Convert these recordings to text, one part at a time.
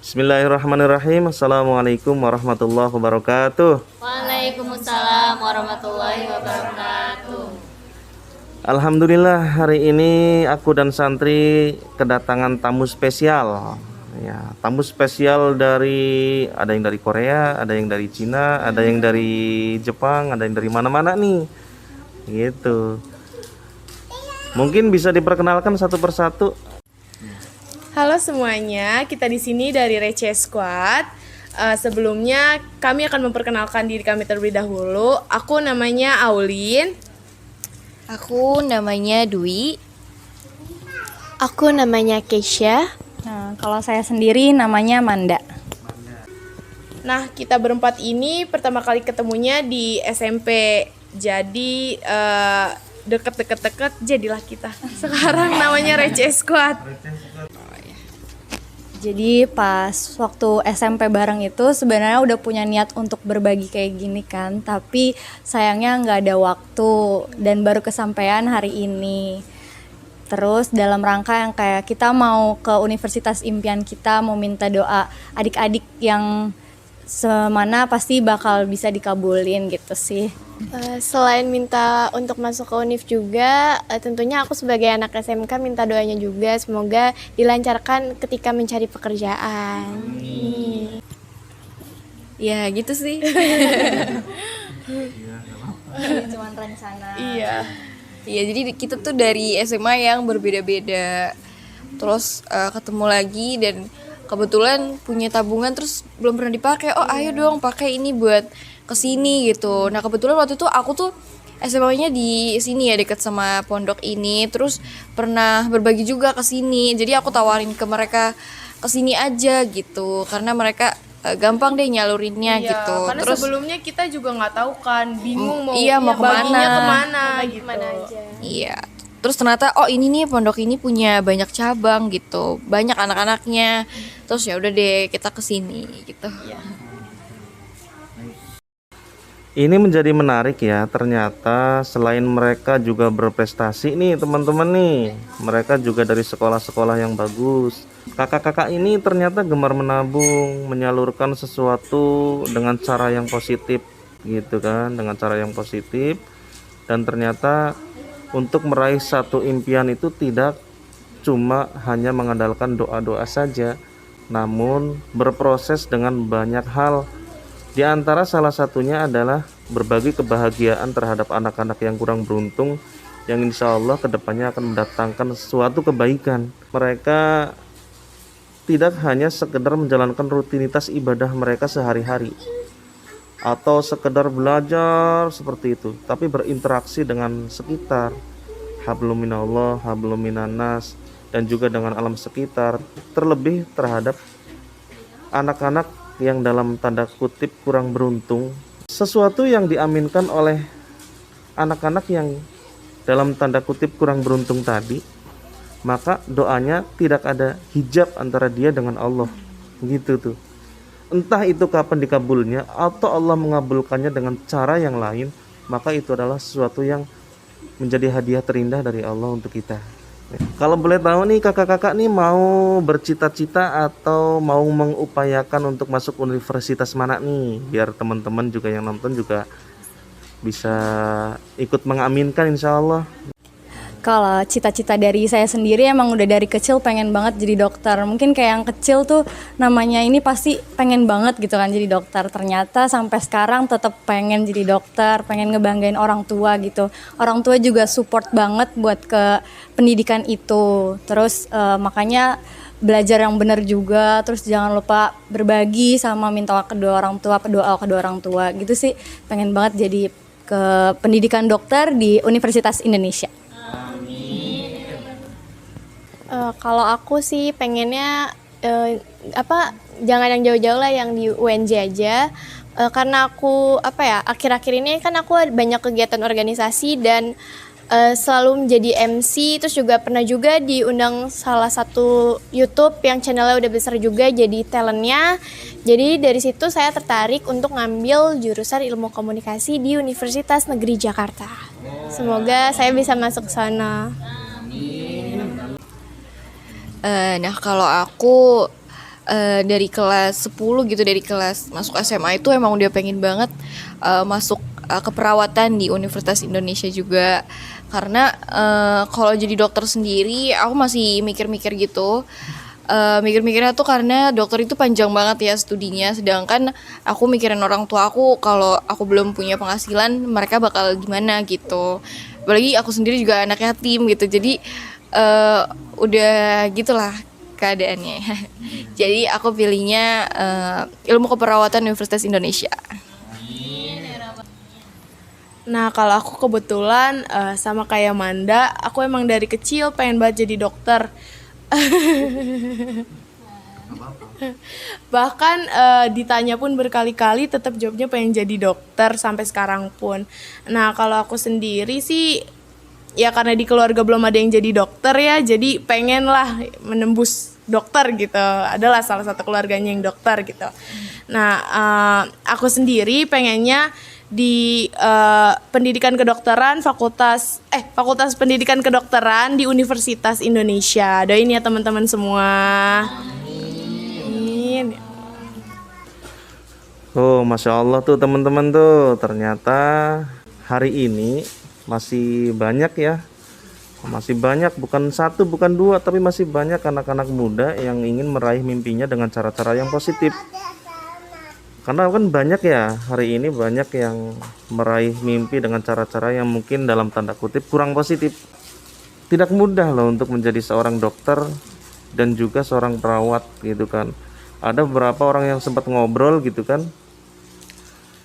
Bismillahirrahmanirrahim. Assalamualaikum warahmatullahi wabarakatuh. Waalaikumsalam warahmatullahi wabarakatuh. Alhamdulillah, hari ini aku dan santri kedatangan tamu spesial. Ya, tamu spesial ada yang dari Korea, ada yang dari Cina, ada yang dari Jepang, ada yang dari mana-mana nih. Gitu. Mungkin bisa diperkenalkan satu persatu. Halo semuanya, kita di sini dari Receh Squad. Sebelumnya kami akan memperkenalkan diri kami terlebih dahulu. Aku namanya Aulin. Aku namanya Dwi. Aku namanya Keisha. Nah, kalau saya sendiri namanya Manda. Nah, kita berempat ini pertama kali ketemunya di SMP. Jadi deket-deket jadilah kita. Sekarang namanya Receh Squad. Jadi pas waktu SMP bareng itu sebenarnya udah punya niat untuk berbagi kayak gini kan, tapi sayangnya nggak ada waktu dan baru kesampaian hari ini. Terus dalam rangka yang kayak kita mau ke universitas impian kita, mau minta doa adik-adik yang semana pasti bakal bisa dikabulin gitu sih. Selain minta untuk masuk ke univ juga, tentunya aku sebagai anak SMK minta doanya juga semoga dilancarkan ketika mencari pekerjaan. Ya gitu sih. Cuman rencana. Iya. Iya, jadi kita tuh dari SMA yang berbeda-beda. Terus ketemu lagi dan kebetulan punya tabungan terus belum pernah dipakai. Oh, ayo dong pakai ini buat kesini gitu. Nah, kebetulan waktu itu aku tuh SMA-nya di sini ya, dekat sama pondok ini. Terus pernah berbagi juga ke sini. Jadi aku tawarin ke mereka ke sini aja gitu. Karena mereka gampang deh nyalurinnya Iya, gitu. karena Terus sebelumnya kita juga nggak tahu kan, bingung mau mau baginya kemana. kemana gitu. Kemana aja. Iya. Terus ternyata ini nih pondok ini punya banyak cabang gitu. Banyak anak-anaknya. Terus ya udah deh kita kesini gitu. Ini menjadi menarik ya, ternyata selain mereka juga berprestasi nih teman-teman nih, mereka juga dari sekolah-sekolah yang bagus. Kakak-kakak ini ternyata gemar menabung, menyalurkan sesuatu dengan cara yang positif gitu kan, dengan cara yang positif. Dan ternyata untuk meraih satu impian itu tidak cuma hanya mengandalkan doa-doa saja, namun berproses dengan banyak hal. Di antara salah satunya adalah berbagi kebahagiaan terhadap anak-anak yang kurang beruntung, yang insya Allah kedepannya akan mendatangkan suatu kebaikan. Mereka tidak hanya sekedar menjalankan rutinitas ibadah mereka sehari-hari atau sekedar belajar seperti itu, tapi berinteraksi dengan sekitar, hablum minallah, hablum minannas, dan juga dengan alam sekitar, terlebih terhadap anak-anak yang dalam tanda kutip kurang beruntung. Sesuatu yang diaminkan oleh anak-anak yang dalam tanda kutip kurang beruntung tadi, maka doanya tidak ada hijab antara dia dengan Allah gitu tuh. Entah itu kapan dikabulnya atau Allah mengabulkannya dengan cara yang lain, maka itu adalah sesuatu yang menjadi hadiah terindah dari Allah untuk kita. Kalau boleh tahu nih kakak-kakak nih mau bercita-cita atau mau mengupayakan untuk masuk universitas mana nih, biar teman-teman juga yang nonton juga bisa ikut mengaminkan insya Allah. Kalau cita-cita dari saya sendiri emang udah dari kecil pengen banget jadi dokter. Mungkin kayak yang kecil tuh namanya ini pasti pengen banget gitu kan jadi dokter. Ternyata sampai sekarang tetap pengen jadi dokter, pengen ngebanggain orang tua gitu. Orang tua juga support banget buat ke pendidikan itu. Terus makanya belajar yang benar juga. Terus jangan lupa berbagi sama minta kedua orang tua, doa kedua orang tua gitu sih. Pengen banget jadi ke pendidikan dokter di Universitas Indonesia. Kalau aku sih pengennya jangan yang jauh-jauh lah, yang di UNJ aja. Karena aku akhir-akhir ini kan aku banyak kegiatan organisasi dan selalu menjadi MC, terus juga pernah juga diundang salah satu YouTube yang channelnya udah besar juga jadi talentnya. Jadi dari situ saya tertarik untuk ngambil jurusan ilmu komunikasi di Universitas Negeri Jakarta. Semoga saya bisa masuk sana. Nah kalau aku dari kelas 10 gitu, dari kelas masuk SMA itu emang udah pengen banget masuk keperawatan di Universitas Indonesia juga. Karena kalau jadi dokter sendiri aku masih mikir-mikir gitu. Mikir-mikirnya tuh karena dokter itu panjang banget ya studinya, sedangkan aku mikirin orang tua aku, kalau aku belum punya penghasilan mereka bakal gimana gitu. Apalagi aku sendiri juga anak yatim gitu, jadi udah gitulah keadaannya. Jadi aku pilihnya ilmu keperawatan Universitas Indonesia. Nah, kalau aku kebetulan sama kayak Manda, aku emang dari kecil pengen banget jadi dokter. Bahkan ditanya pun berkali-kali tetap jawabnya pengen jadi dokter sampai sekarang pun. Nah, kalau aku sendiri sih ya karena di keluarga belum ada yang jadi dokter ya, jadi pengen lah menembus dokter gitu. Adalah salah satu keluarganya yang dokter gitu. Nah, aku sendiri pengennya di pendidikan kedokteran fakultas pendidikan kedokteran di Universitas Indonesia. Doain ya teman-teman semua. Amin. Oh, Masya Allah tuh teman-teman tuh, ternyata hari ini masih banyak ya. Masih banyak, bukan satu, bukan dua, tapi masih banyak anak-anak muda yang ingin meraih mimpinya dengan cara-cara yang positif. Karena kan banyak ya, hari ini banyak yang meraih mimpi dengan cara-cara yang mungkin dalam tanda kutip kurang positif. Tidak mudah loh untuk menjadi seorang dokter dan juga seorang perawat gitu kan. Ada beberapa orang yang sempat ngobrol gitu kan,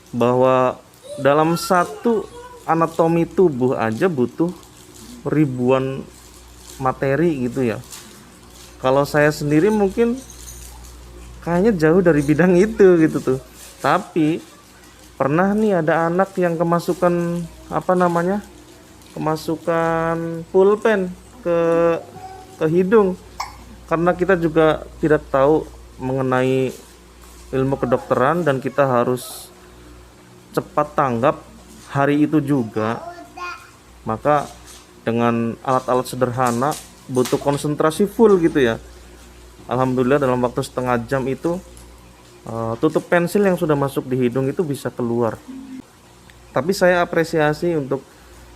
bahwa dalam satu anatomi tubuh aja butuh ribuan materi gitu ya. Kalau saya sendiri mungkin kayaknya jauh dari bidang itu gitu tuh. Tapi pernah nih ada anak yang kemasukan kemasukan pulpen ke hidung, karena kita juga tidak tahu mengenai ilmu kedokteran dan kita harus cepat tanggap hari itu juga. Maka dengan alat-alat sederhana butuh konsentrasi full gitu ya. Alhamdulillah dalam waktu setengah jam itu tutup pensil yang sudah masuk di hidung itu bisa keluar. Tapi saya apresiasi untuk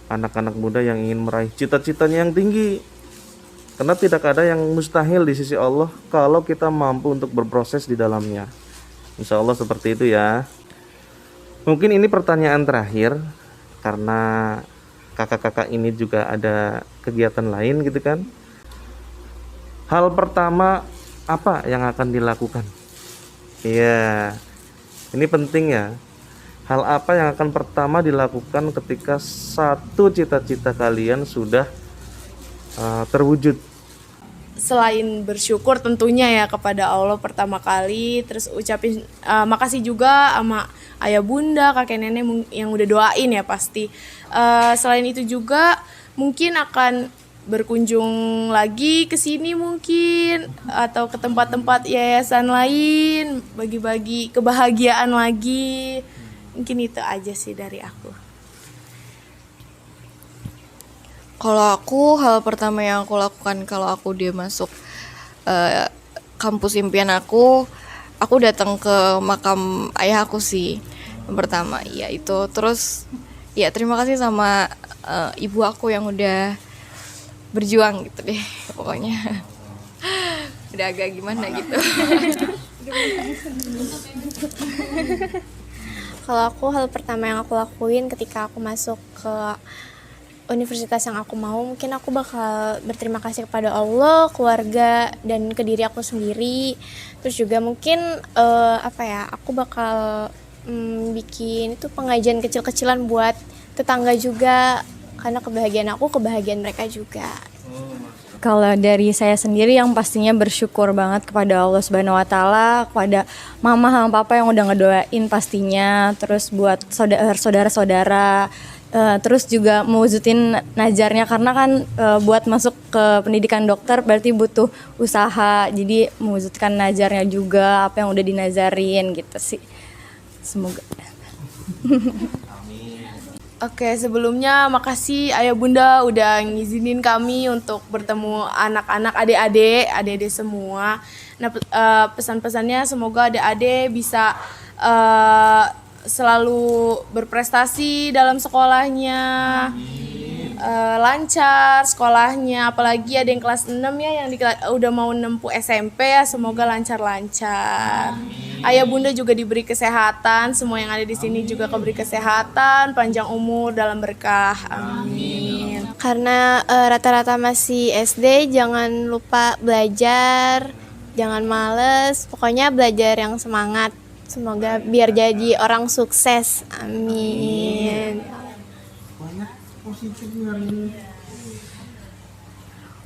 anak-anak muda yang ingin meraih cita-citanya yang tinggi, karena tidak ada yang mustahil di sisi Allah kalau kita mampu untuk berproses di dalamnya. Insya Allah seperti itu ya. Mungkin ini pertanyaan terakhir, karena kakak-kakak ini juga ada kegiatan lain gitu kan. Hal pertama apa yang akan dilakukan? Iya, ini penting ya. Hal apa yang akan pertama dilakukan ketika satu cita-cita kalian sudah terwujud? Selain bersyukur tentunya ya kepada Allah pertama kali, terus ucapin makasih juga sama ayah bunda, kakek nenek yang udah doain ya pasti. Selain itu juga mungkin akan berkunjung lagi ke sini mungkin, atau ke tempat-tempat yayasan lain, bagi-bagi kebahagiaan lagi. Mungkin itu aja sih dari aku. Kalau aku, hal pertama yang aku lakukan kalau aku udah masuk kampus impian aku datang ke makam ayah aku sih yang pertama. Ya itu, terus ya terima kasih sama ibu aku yang udah berjuang gitu deh pokoknya. Udah agak gimana gitu. Kalau aku, hal pertama yang aku lakuin ketika aku masuk ke universitas yang aku mau, mungkin aku bakal berterima kasih kepada Allah, keluarga, dan ke diri aku sendiri. Terus juga mungkin aku bakal bikin itu pengajian kecil-kecilan buat tetangga juga, karena kebahagiaan aku kebahagiaan mereka juga. Kalau dari saya sendiri yang pastinya bersyukur banget kepada Allah Subhanahu wa taala, kepada mama sama papa yang udah ngedoain pastinya, terus buat saudara-saudara, terus juga mewujudin najarnya, karena kan buat masuk ke pendidikan dokter berarti butuh usaha. Jadi mewujudkan najarnya juga apa yang udah dinazarin gitu sih. Semoga. Oke, sebelumnya makasih ayah bunda udah ngizinin kami untuk bertemu anak-anak, adik-adik semua. Nah, pesan-pesannya semoga adik-adik bisa selalu berprestasi dalam sekolahnya, lancar sekolahnya, apalagi ada yang kelas 6 ya yang udah mau nempuh SMP ya, semoga lancar-lancar. Ayah bunda juga diberi kesehatan, semua yang ada di sini juga diberi kesehatan, panjang umur dalam berkah. Amin. Karena rata-rata masih SD, jangan lupa belajar, jangan males, pokoknya belajar yang semangat. Semoga biar jadi orang sukses. Amin.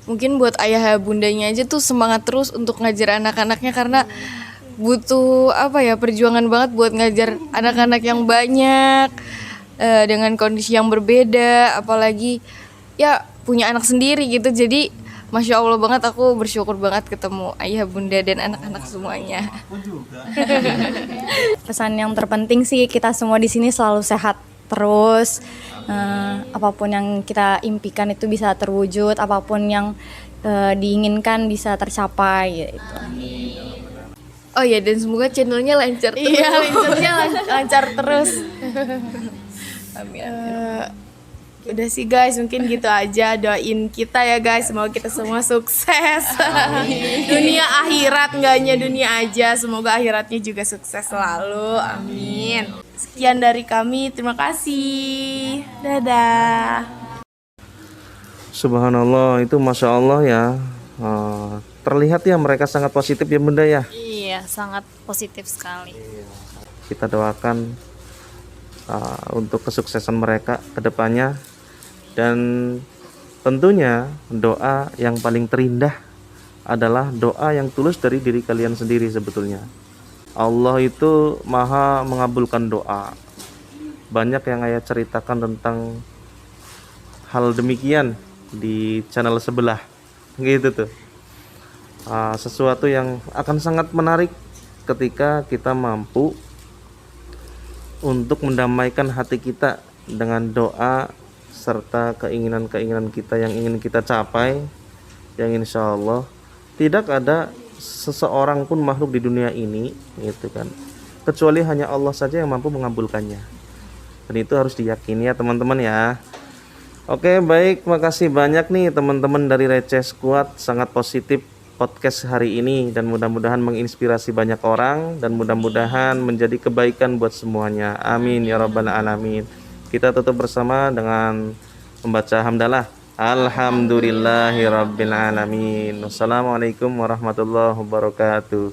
Mungkin buat ayah bundanya aja tuh semangat terus untuk ngajar anak-anaknya, karena butuh perjuangan banget buat ngajar anak-anak yang banyak dengan kondisi yang berbeda, apalagi ya punya anak sendiri gitu. Jadi Masya Allah banget, aku bersyukur banget ketemu ayah bunda dan anak-anak semuanya. Pesan yang terpenting sih kita semua di sini selalu sehat terus. Apapun yang kita impikan itu bisa terwujud, apapun yang diinginkan bisa tercapai gitu. Oh ya, dan semoga channelnya lancar terus. Iya, lancar terus. Amin. Udah sih guys, mungkin gitu aja, doain kita ya guys, semoga kita semua sukses. Dunia akhirat, nggak hanya dunia aja, semoga akhiratnya juga sukses selalu. Amin. Sekian dari kami, terima kasih. Dadah. Subhanallah, itu Masya Allah ya. Terlihat ya mereka sangat positif ya bunda ya. Iya, sangat positif sekali. Kita doakan untuk kesuksesan mereka ke depannya, dan tentunya doa yang paling terindah adalah doa yang tulus dari diri kalian sendiri. Sebetulnya Allah itu maha mengabulkan doa. Banyak yang ayah ceritakan tentang hal demikian di channel sebelah gitu tuh. Sesuatu yang akan sangat menarik ketika kita mampu untuk mendamaikan hati kita dengan doa serta keinginan-keinginan kita yang ingin kita capai, yang insya Allah tidak ada seseorang pun makhluk di dunia ini gitu kan, kecuali hanya Allah saja yang mampu mengabulkannya. Dan itu harus diyakini ya teman-teman ya. Oke, baik, makasih banyak nih teman-teman dari Receh Squad, sangat positif podcast hari ini, dan mudah-mudahan menginspirasi banyak orang dan mudah-mudahan menjadi kebaikan buat semuanya. Amin ya rabbal alamin. Kita tutup bersama dengan membaca hamdalah. Alhamdulillahirabbil alamin. Wassalamualaikum warahmatullahi wabarakatuh.